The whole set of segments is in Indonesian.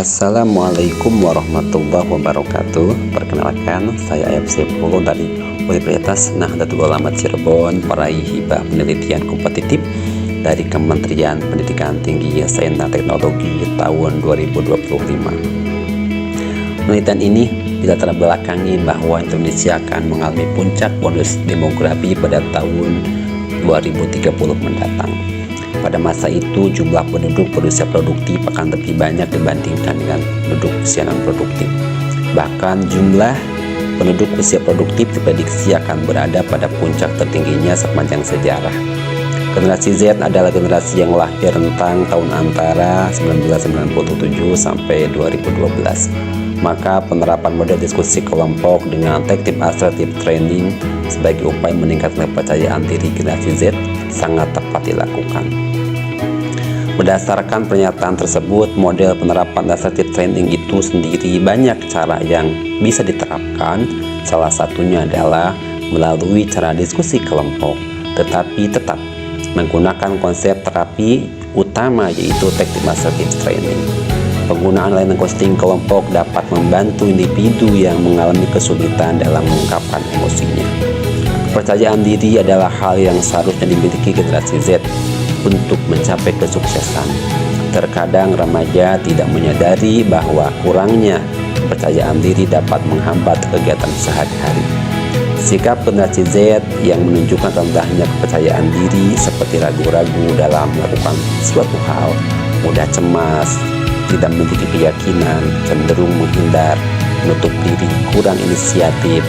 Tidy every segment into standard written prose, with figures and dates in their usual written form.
Assalamualaikum warahmatullahi wabarakatuh. Perkenalkan, saya AFC Polo dari Universitas Nahdlatul Ulama Cirebon, peraih hibah penelitian kompetitif dari Kementerian Pendidikan Tinggi, Sains dan Teknologi tahun 2025. Penelitian ini dilatar belakangi bahwa Indonesia akan mengalami puncak bonus demografi pada tahun 2030 mendatang. Pada masa itu, jumlah penduduk berusia produktif akan lebih banyak dibandingkan dengan penduduk usia non-produktif. Bahkan jumlah penduduk usia produktif diprediksi akan berada pada puncak tertingginya sepanjang sejarah. Generasi Z adalah generasi yang lahir rentang tahun antara 1997 sampai 2012. Maka penerapan model diskusi kelompok dengan taktik assertive training sebagai upaya meningkatkan kepercayaan diri generasi Z sangat tepat dilakukan. Berdasarkan pernyataan tersebut, model penerapan assertive training itu sendiri banyak cara yang bisa diterapkan. Salah satunya adalah melalui cara diskusi kelompok, tetapi tetap menggunakan konsep terapi utama, yaitu taktik assertive training. Penggunaan layanan coaching kelompok dapat membantu individu yang mengalami kesulitan dalam mengungkapkan emosinya. Kepercayaan diri adalah hal yang seharusnya dimiliki generasi Z untuk mencapai kesuksesan. Terkadang remaja tidak menyadari bahwa kurangnya kepercayaan diri dapat menghambat kegiatan sehari-hari. Sikap generasi Z yang menunjukkan rendahnya kepercayaan diri seperti ragu-ragu dalam melakukan suatu hal, mudah cemas, tidak memiliki keyakinan, cenderung menghindar, menutup diri, kurang inisiatif,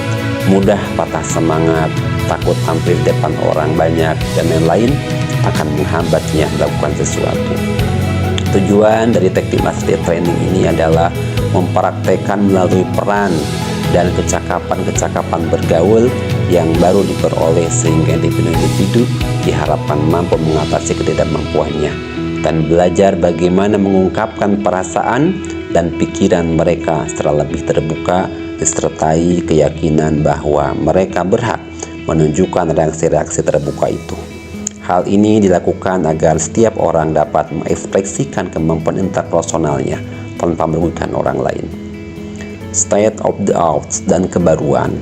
mudah patah semangat, takut tampil di depan orang banyak, dan lain-lain akan menghambatnya melakukan sesuatu. Tujuan dari taktik assertive training ini adalah mempraktekkan melalui peran dan kecakapan bergaul yang baru diperoleh, sehingga individu diharapkan mampu mengatasi ketidakmampuannya dan belajar bagaimana mengungkapkan perasaan dan pikiran mereka secara lebih terbuka, disertai keyakinan bahwa mereka berhak menunjukkan reaksi-reaksi terbuka itu. Hal ini dilakukan agar setiap orang dapat mengekspresikan kemampuan interpersonalnya tanpa merugikan orang lain. State of the art dan kebaruan.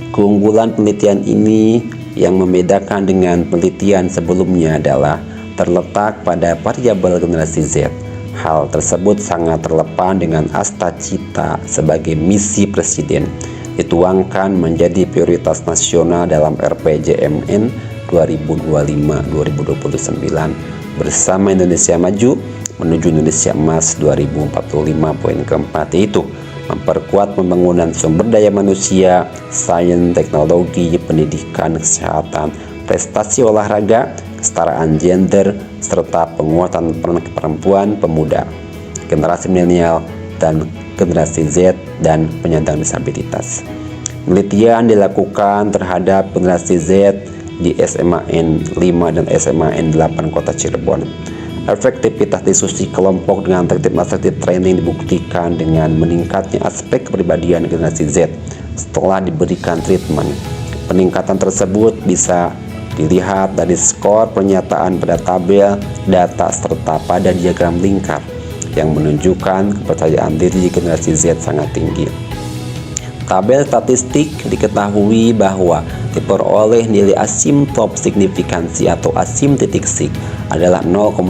Keunggulan penelitian ini yang membedakan dengan penelitian sebelumnya adalah terletak pada variabel generasi Z. Hal tersebut sangat relevan dengan asta-cita sebagai misi presiden dituangkan menjadi prioritas nasional dalam RPJMN 2025-2029 bersama Indonesia Maju menuju Indonesia Emas 2045. Poin keempat yaitu memperkuat pembangunan sumber daya manusia, sains, teknologi, pendidikan, kesehatan, prestasi olahraga, kesetaraan gender, serta penguatan peran perempuan, pemuda, generasi milenial, dan generasi Z dan penyandang disabilitas. Penelitian dilakukan terhadap generasi Z di SMAN 5 dan SMAN 8 Kota Cirebon. Efektivitas diskusi kelompok dengan taktik assertive training dibuktikan dengan meningkatnya aspek kepribadian generasi Z setelah diberikan treatment. Peningkatan tersebut bisa dilihat dari skor pernyataan pada tabel data serta pada diagram lingkar yang menunjukkan kepercayaan diri generasi Z sangat tinggi. Tabel statistik diketahui bahwa diperoleh nilai asymptote signifikansi atau asymptotic adalah 0,000.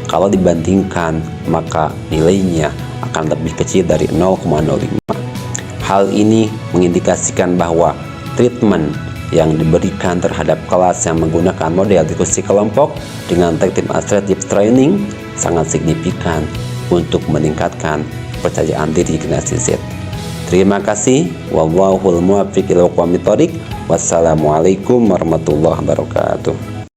Kalau dibandingkan, maka nilainya akan lebih kecil dari 0,05. Hal ini mengindikasikan bahwa treatment yang diberikan terhadap kelas yang menggunakan model diskusi kelompok dengan taktik assertive training sangat signifikan untuk meningkatkan kepercayaan diri generasi Z. Terima kasih. Wallahul muwaffiq ila aqwamit thoriq. Wassalamualaikum warahmatullahi wabarakatuh.